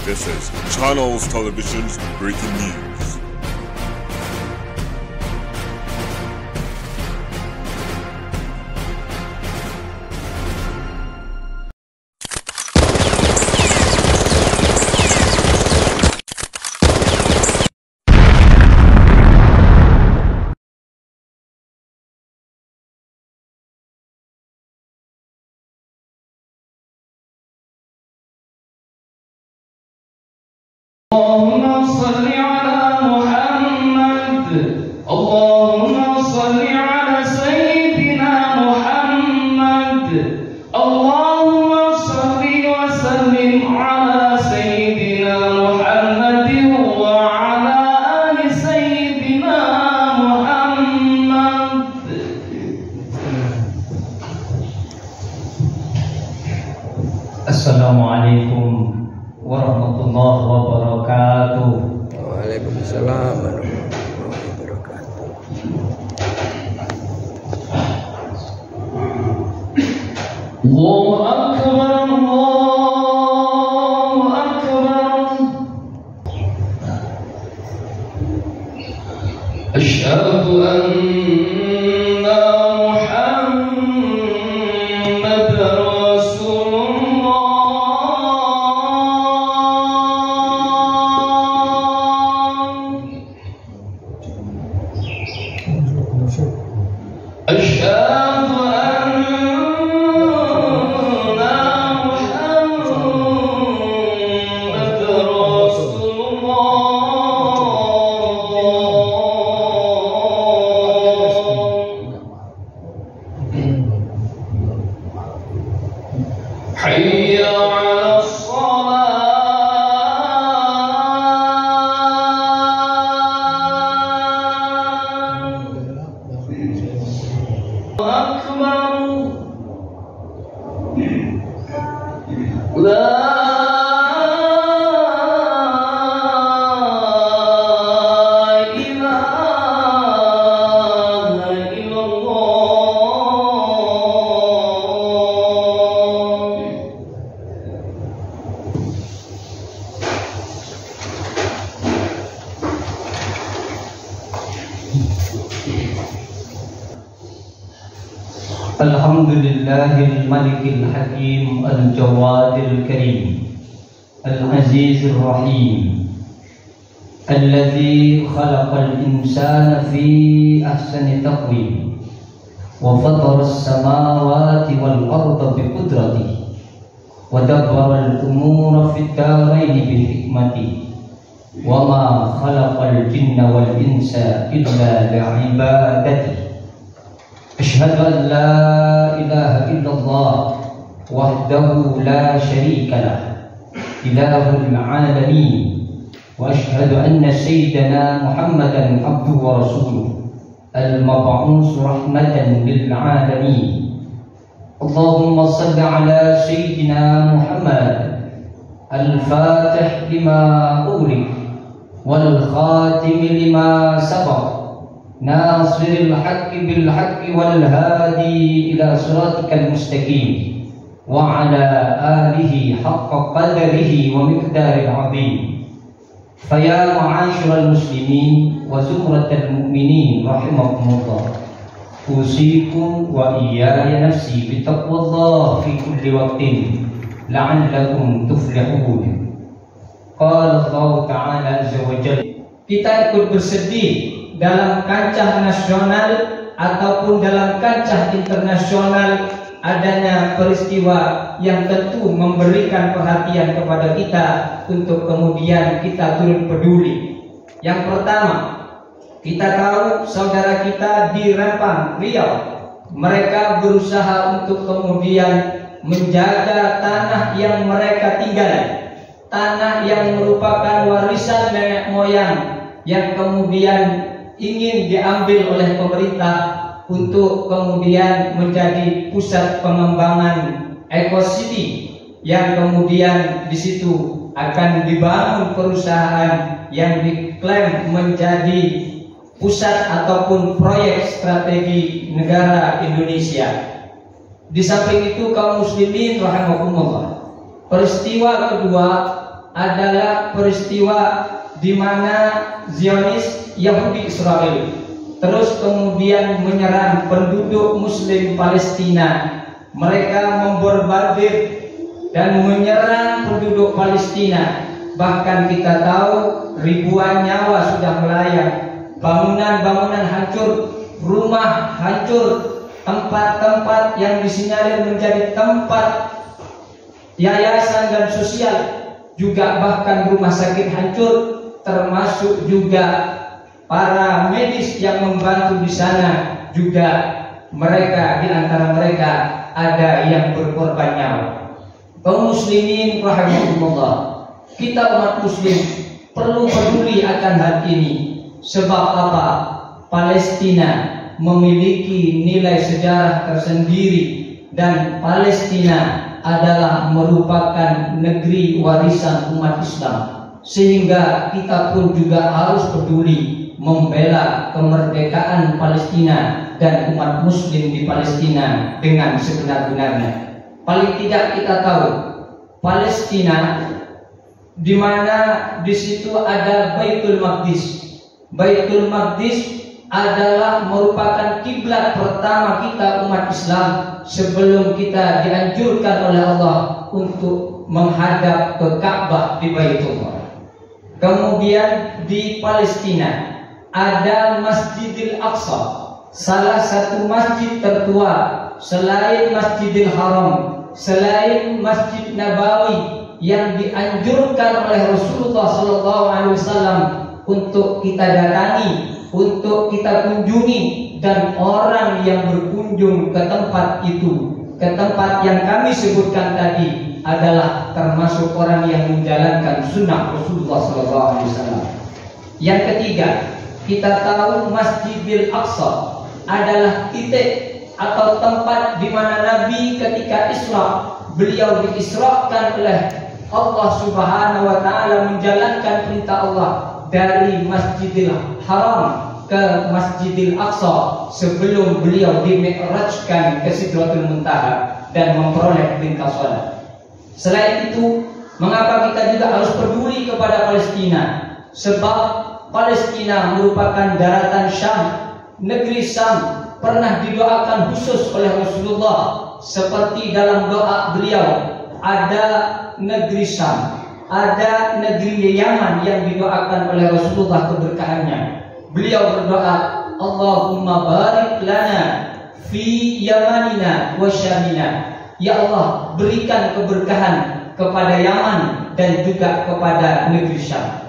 This is Channels Television's breaking news. اللهم صل على محمد اللهم صل على سيدنا محمد اللهم صل وسلم على سيدنا محمد وعلى آل سيدنا محمد. Assalamualaikum warahmatullahi wabarakatuh. Waalaikumsalam warahmatullahi wabarakatuh. Allahu akbar, Allahu akbar. Asyhadu anna Muhammadar Rasulullah. أشهد أن محمد رسول الله. حي على أكبر لا إله إلا الله. Alhamdulillahil malikil hakim al-jawadil karim al-azizir rahim alladzi khalaqal insana fi ahsani taqwim wa fataras samawati wal arda bi qudratihi wa dabbara al-umura fid daraini bi hikmatihi wa ma khalaqal jinna wal insa illa li'ibadatihi. أشهد أن لا إله إلا الله وحده لا شريك له إله العالمين وأشهد أن سيدنا محمدا عبده ورسوله المبعوث رحمة للعالمين. اللهم صل على سيدنا محمد الفاتح لما أغلق والخاتم لما سبق ناصر الحق بالحق والهادي إلى صراطك المستقيم وعلى آله حق قدره ومقدار العظيم. فيا معاشر المسلمين وزمرة المؤمنين رحمكم الله، أوصيكم وإياي نفسي بتقوى الله في كل وقت لعلكم تفلحون. قال الله تعالى عز وجل. Kita ikut bersedih dalam kancah nasional ataupun dalam kancah internasional adanya peristiwa yang tentu memberikan perhatian kepada kita untuk kemudian kita turut peduli. Yang pertama, kita tahu saudara kita di Rempang, Riau, mereka berusaha untuk kemudian menjaga tanah yang mereka tinggali, tanah yang merupakan warisan nenek moyang yang kemudian ingin diambil oleh pemerintah untuk kemudian menjadi pusat pengembangan ekositi yang kemudian di situ akan dibangun perusahaan yang diklaim menjadi pusat ataupun proyek strategi negara Indonesia. Di samping itu kaum muslimin rahimakumullah, peristiwa kedua adalah peristiwa di mana Zionis Yahudi Israel terus kemudian menyerang penduduk Muslim Palestina. Mereka memborbardir dan menyerang penduduk Palestina. Bahkan kita tahu ribuan nyawa sudah melayang, bangunan-bangunan hancur, rumah hancur, tempat-tempat yang disinyalir menjadi tempat yayasan dan sosial juga bahkan rumah sakit hancur, termasuk juga para medis yang membantu di sana juga mereka di antara mereka ada yang berkorban nyawa. Kaum muslimin rahimahumullah, kita umat muslim perlu peduli akan hal ini. Sebab apa? Palestina memiliki nilai sejarah tersendiri dan Palestina adalah merupakan negeri warisan umat Islam, sehingga kita pun juga harus peduli membela kemerdekaan Palestina dan umat muslim di Palestina dengan sebenar-benarnya. Paling tidak kita tahu Palestina di mana di situ ada Baitul Maqdis. Baitul Maqdis adalah merupakan kiblat pertama kita umat Islam sebelum kita dianjurkan oleh Allah untuk menghadap ke Ka'bah di Baitullah. Kemudian di Palestina ada Masjidil Aqsa, salah satu masjid tertua selain Masjidil Haram, selain Masjid Nabawi yang dianjurkan oleh Rasulullah SAW untuk kita datangi, untuk kita kunjungi, dan orang yang berkunjung ke tempat itu, ke tempat yang kami sebutkan tadi adalah termasuk orang yang menjalankan sunnah Rasulullah SAW. Yang ketiga, kita tahu Masjidil Aqsa adalah titik atau tempat di mana Nabi ketika Isra, beliau diisrakan oleh Allah Subhanahu wa taala menjalankan perintah Allah dari Masjidil Haram ke Masjidil Aqsa sebelum beliau dimi'rajkan ke Sidratul Muntaha dan memperoleh perintah salat. Selain itu, mengapa kita juga harus peduli kepada Palestina? Sebab Palestina merupakan daratan Syam. Negeri Syam pernah didoakan khusus oleh Rasulullah, seperti dalam doa beliau ada negeri Syam, ada negeri Yaman yang didoakan oleh Rasulullah keberkahannya. Beliau berdoa, Allahumma barik lana fi Yamanina wa Syamina. Ya Allah, berikan keberkahan kepada Yaman dan juga kepada negeri Syam.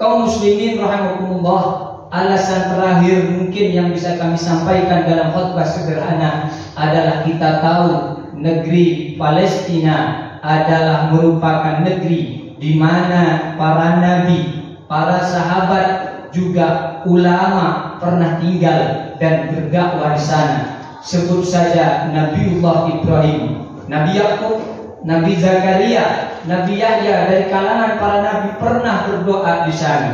Kaum muslimin rahimakumullah, alasan terakhir mungkin yang bisa kami sampaikan dalam khutbah sederhana adalah kita tahu negeri Palestina adalah merupakan negeri di mana para nabi, para sahabat, juga ulama pernah tinggal dan berdakwah di sana. Sebut saja Nabiullah Ibrahim, Nabi Yakub, Nabi Zakaria, Nabi Yahya, dari kalangan para nabi pernah berdoa di sana.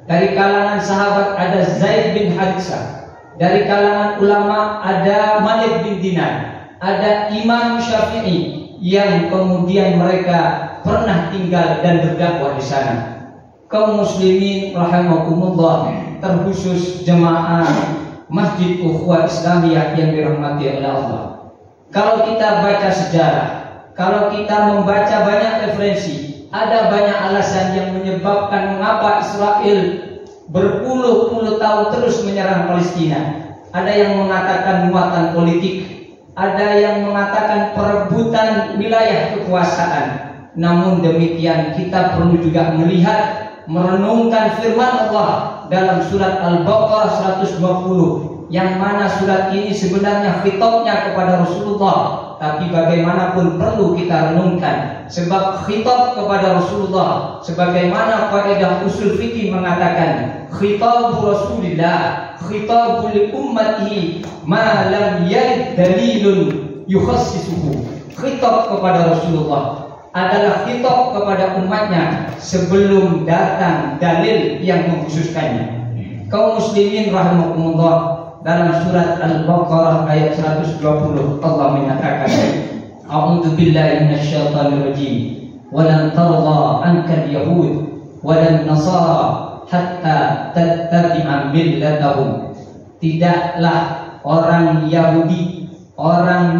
Dari kalangan sahabat ada Zaid bin Haritsah, dari kalangan ulama ada Malik bin Dinar, ada Imam Syafi'i yang kemudian mereka pernah tinggal dan berdakwah di sana. Kaum muslimin rahimakumullah, terkhusus jemaah Masjid Ukhuwah Islamiyah yang dirahmati oleh Allah. Kalau kita baca sejarah, kalau kita membaca banyak referensi, ada banyak alasan yang menyebabkan mengapa Israel berpuluh-puluh tahun terus menyerang Palestina. Ada yang mengatakan muatan politik, ada yang mengatakan perebutan wilayah kekuasaan. Namun demikian kita perlu juga melihat, merenungkan firman Allah dalam surat Al-Baqarah 120, yang mana surat ini sebenarnya khitabnya kepada Rasulullah, tapi bagaimanapun perlu kita renungkan, sebab khitab kepada Rasulullah sebagaimana kaidah usul fikih mengatakan, khitabu Rasulillah khitabu li ummatihi ma lam yarid dalilun yukhassisuhu. Khitab kepada Rasulullah adalah khitab kepada umatnya sebelum datang dalil yang mengkhususkannya. Kaum muslimin rahimakumullah, dalam surat Al-Baqarah ayat 120 Allah menyatakan, A'udzu billahi minasyaitonir rajim. walan tarda anka al-yahud walan nasara hatta tattabi'a millatahum. Tidaklah orang Yahudi, orang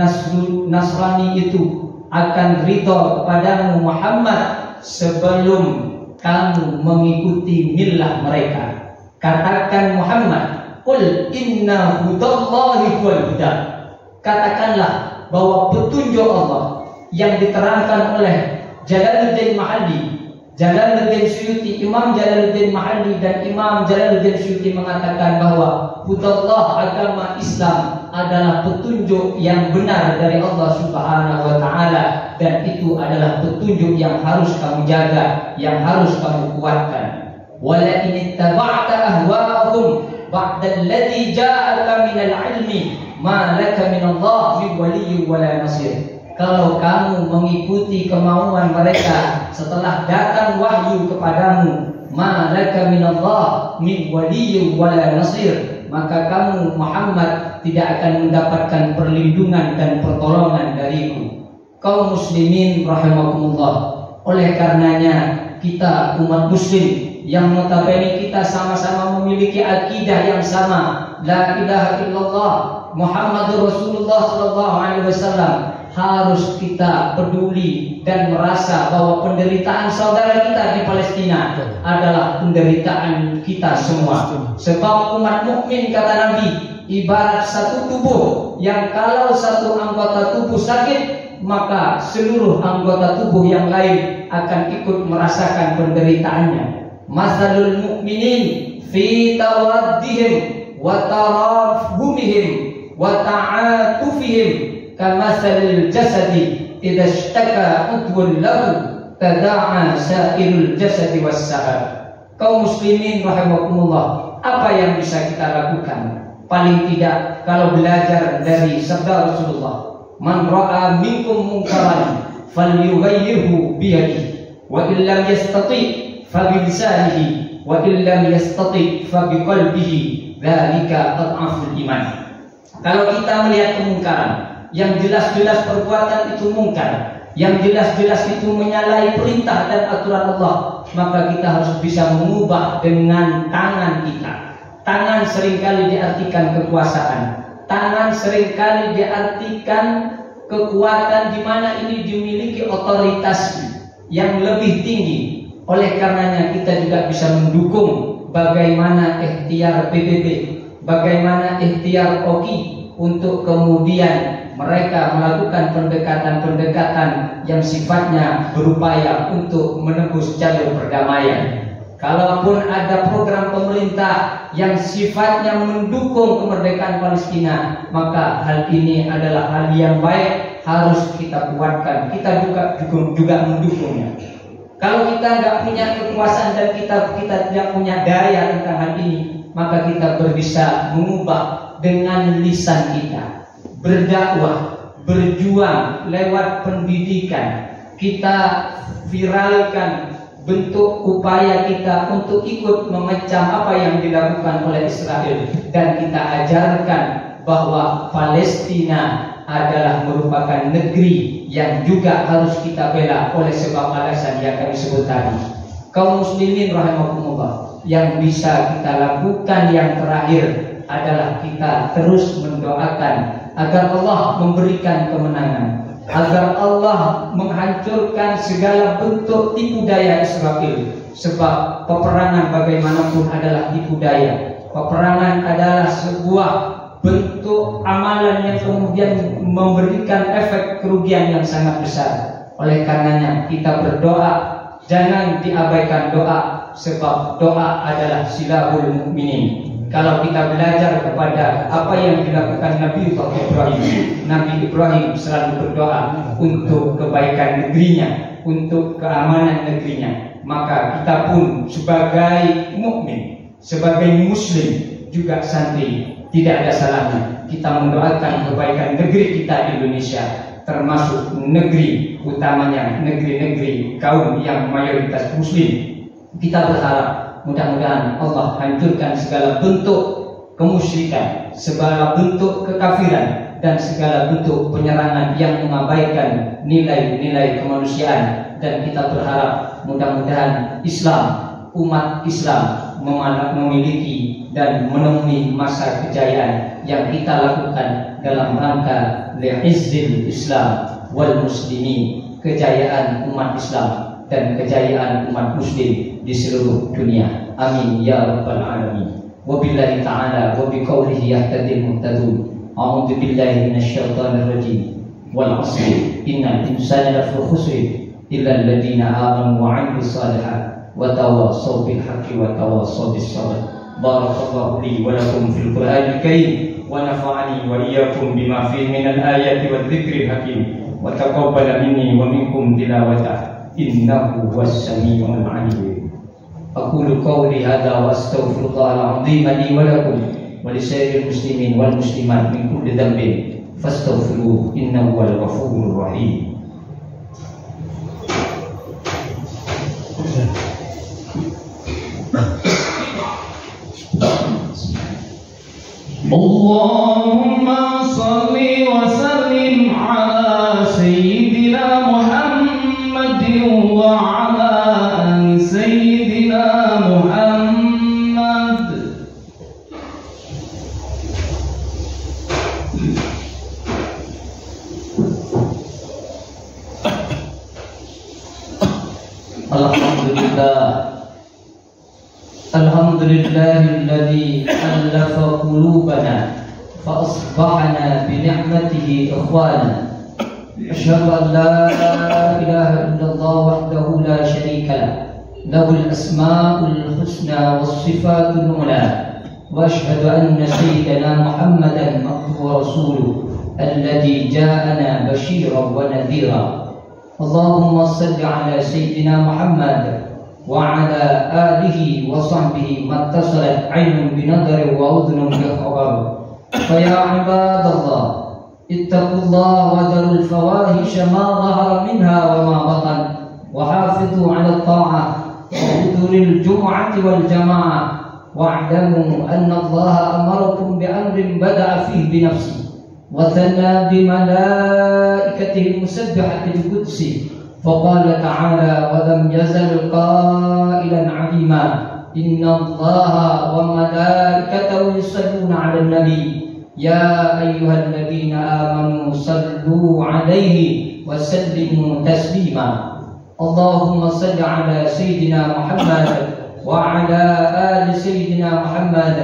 Nasrani itu akan ridha kepadamu Muhammad sebelum kamu mengikuti millah mereka. Katakan Muhammad, qul inna hudallahi wal huda. Katakanlah bahwa petunjuk Allah yang diterangkan oleh Jalaluddin Mahalli, Jalaluddin Suyuti, Imam Jalaluddin Mahalli dan Imam Jalaluddin Suyuti mengatakan bahwa hudallah, agama Islam adalah petunjuk yang benar dari Allah Subhanahu wa taala, dan itu adalah petunjuk yang harus kamu jaga, yang harus kamu kuatkan. Wala in ittaba'ta ahwa'ahum ba'da alladhi ja'aka minal 'ilmi ma laka minallah min waliyyin wala nasir. Kalau kamu mengikuti kemauan mereka setelah datang wahyu kepadamu, ma laka minallah min waliyyin wala nasir, maka kamu Muhammad tidak akan mendapatkan perlindungan dan pertolongan dariku. Kaum muslimin rahimakumullah, oleh karenanya kita umat muslim yang notabene kita sama-sama memiliki akidah yang sama, la ilaha illallah Muhammadur Rasulullah sallallahu alaihi wasallam, harus kita peduli dan merasa bahwa penderitaan saudara kita di Palestina adalah penderitaan kita semua. Sebab umat mukmin, kata Nabi, ibarat satu tubuh yang kalau satu anggota tubuh sakit, maka seluruh anggota tubuh yang lain akan ikut merasakan penderitaannya. Masalul mu'minin fi tawaddihim wa tarahumihim wa ta'atufihim kamasalil jasadi idza ishtaka udwun lahu tada'a sa'irul jasadi was-sahar. Kaum muslimin rahimakumullah, apa yang bisa kita lakukan? Paling tidak kalau belajar dari sabda Rasulullah, man ra'a minkum munkaran falyughayyirhu biyadihi wa illam yastati' fa bilisanihi wa illam yastati' fa biqalbihi, dzalika adhaful iman. Kalau kita melihat kemungkaran yang jelas-jelas perbuatan itu mungkar, yang jelas-jelas itu menyalahi perintah dan aturan Allah, maka kita harus bisa mengubah dengan tangan kita. Tangan seringkali diartikan kekuasaan, tangan seringkali diartikan kekuatan di mana ini dimiliki otoritas yang lebih tinggi. Oleh karenanya kita juga bisa mendukung bagaimana ikhtiar PBB, bagaimana ikhtiar OKI untuk kemudian mereka melakukan pendekatan-pendekatan yang sifatnya berupaya untuk menembus jalur perdamaian. Kalaupun ada program pemerintah yang sifatnya mendukung kemerdekaan Palestina, maka hal ini adalah hal yang baik, harus kita kuatkan. Kita juga mendukungnya. Kalau kita nggak punya kekuasaan dan kita tidak punya daya tentang hal ini, maka kita bisa mengubah dengan lisan kita, berdakwah, berjuang lewat pendidikan. Kita viralkan bentuk upaya kita untuk ikut memecah apa yang dilakukan oleh Israel, dan kita ajarkan bahwa Palestina adalah merupakan negeri yang juga harus kita bela oleh sebab alasan yang kami sebut tadi. Kaum muslimin rahimakumullah, yang bisa kita lakukan yang terakhir adalah kita terus mendoakan agar Allah memberikan kemenangan, agar Allah menghancurkan segala bentuk tipu daya Israel. Sebab peperangan bagaimanapun adalah tipu daya. Peperangan adalah sebuah bentuk amalan yang kemudian memberikan efek kerugian yang sangat besar. Oleh karenanya kita berdoa, jangan diabaikan doa, sebab doa adalah silahul mukminin. Kalau kita belajar kepada apa yang dilakukan Nabi Ibrahim, Nabi Ibrahim selalu berdoa untuk kebaikan negerinya, untuk keamanan negerinya. Maka kita pun sebagai mukmin, sebagai muslim juga santri, tidak ada salahnya kita mendoakan kebaikan negeri kita Indonesia, termasuk negeri utamanya negeri-negeri kaum yang mayoritas muslim. Kita berharap mudah-mudahan Allah hancurkan segala bentuk kemusyrikan, segala bentuk kekafiran, dan segala bentuk penyerangan yang mengabaikan nilai-nilai kemanusiaan dan kita berharap mudah-mudahan Islam, umat Islam memiliki dan menemui masa kejayaan yang kita lakukan dalam rangka li'izzil Islam wal muslimin, kejayaan umat Islam dan kejayaan umat muslim di seluruh dunia. Amin ya rabbal alamin. Wabillahi ta'ala wa biqaulihi yahtadil muhtadun. A'udzu billahi minasyaitonir rajim. Wal 'asri innal insana lafi khusr illa alladziina aamanu wa 'amilus shalihaat wa tawassaw bil haqqi wa tawassaw bis sabr. Barakallahu li wa lakum fil Qur'anil karim wa nafa'ani wa iyyakum bima fihi minal ayati wadh dzikril hakim wa taqabbala minni wa minkum tilawatah innahu huwas samii'ul 'aliim. Aqulu qawli hadza wa astaghfirullahal 'azim li wa lakum wa lisairil muslimin wal muslimat min kulli dhanbin fastaghfiruhu innahu huwal ghafurur rahim. Allahumma salli wa sallim ala sayyidina Muhammadin wa ala ali sayyidina Muhammad. Alhamdulillah. Alhamdulillahilladzi allafa qulubana fa asbahna bi ni'matihi ikhwana. Asyhadu an la ilaha illallah wahdahu la syarika lahu, lahul asmaul husna was sifatul ula. Wa asyhadu anna sayyidana Muhammadan abduhu wa rasuluhu alladzi ja'ana basyiran wa nadhira. Allahumma shalli ala sayyidina Muhammad وعلى آله وصحبه ما اتصلت عين بنظر وأذن بخبر. فيا عباد الله اتقوا الله وذروا الفواحش ما ظهر منها وما بطن وحافظوا على الطاعة وحضور الجمعة والجماعة واعلموا أن الله أمركم بأمر بدأ فيه بنفسه وثنى بملائكته المسبحة القدس فقال تعالى ولم يزل قائلا عليما إن الله وملائكته يصلون على النبي يا أيها الذين آمنوا صلوا عليه وسلموا تسليما. اللهم صل على سيدنا محمد وعلى آل سيدنا محمد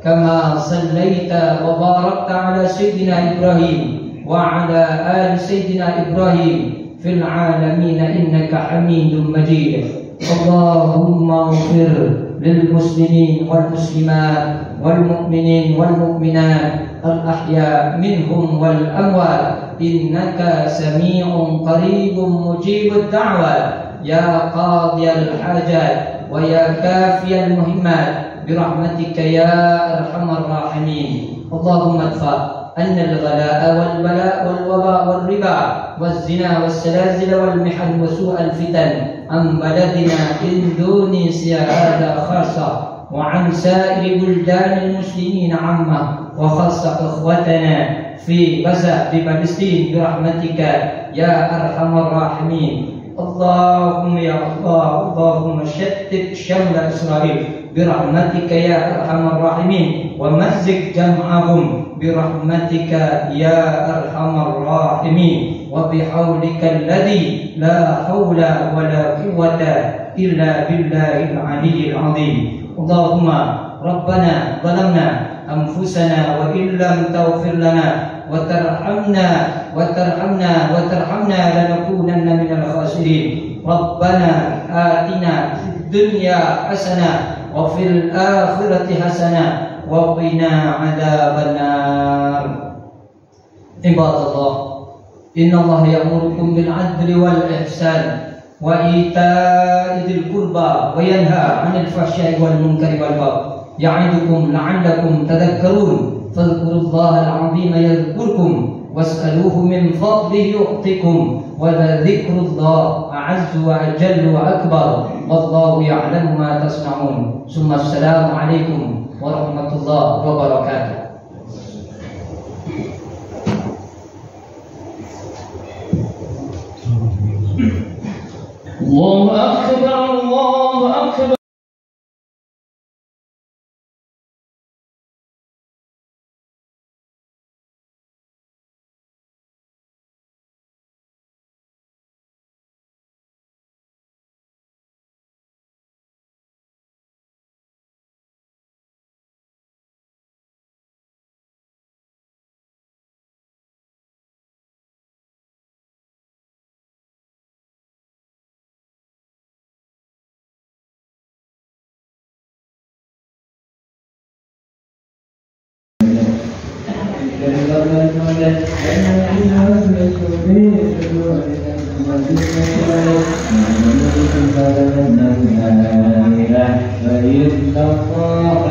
كما صليت وباركت على سيدنا إبراهيم وعلى آل سيدنا إبراهيم في العالمين إنك حميد مجيد. اللهم اغفر للمسلمين والمسلمات والمؤمنين والمؤمنات الأحياء منهم والأموات إنك سميع قريب مجيب الدعوات يا قاضي الحاجات ويا كافي المهمات برحمتك يا أرحم الراحمين. اللهم ادفع أن الغلاء والبلاء والوباء والربا والزنا والسلاسل والمحن وسوء الفتن عن بلدنا إندونيسيا هذا خاصة وعن سائر بلدان المسلمين عامة وخاصة إخوتنا في غزة بفلسطين برحمتك يا أرحم الراحمين. اللهم يا الله اللهم شتت شمل إسرائيل برحمتك يا أرحم الراحمين ومزق جمعهم برحمتك يا أرحم الراحمين وبحولك الذي لا حول ولا قوة إلا بالله العلي العظيم. اللهم ربنا ظلمنا أنفسنا وإن لم تغفر لنا وترحمنا لنكونن من الخاسرين. ربنا آتنا في الدنيا حسنة وفي الآخرة حسنة وقنا عذاب النار. عباد الله إن الله يأمركم بالعدل والإحسان وإيتاء ذي القربى وينهى عن الفحشاء والمنكر والبغي يعظكم لعلكم تذكرون. فاذكروا الله العظيم يذكركم واسألوه من فضله يعطكم ولذكر الله أعز وأجل وأكبر والله يعلم ما تصنعون. ثم السلام عليكم ورحمة الله وبركاته. Allahu akbar, Allahu akbar. فإن الله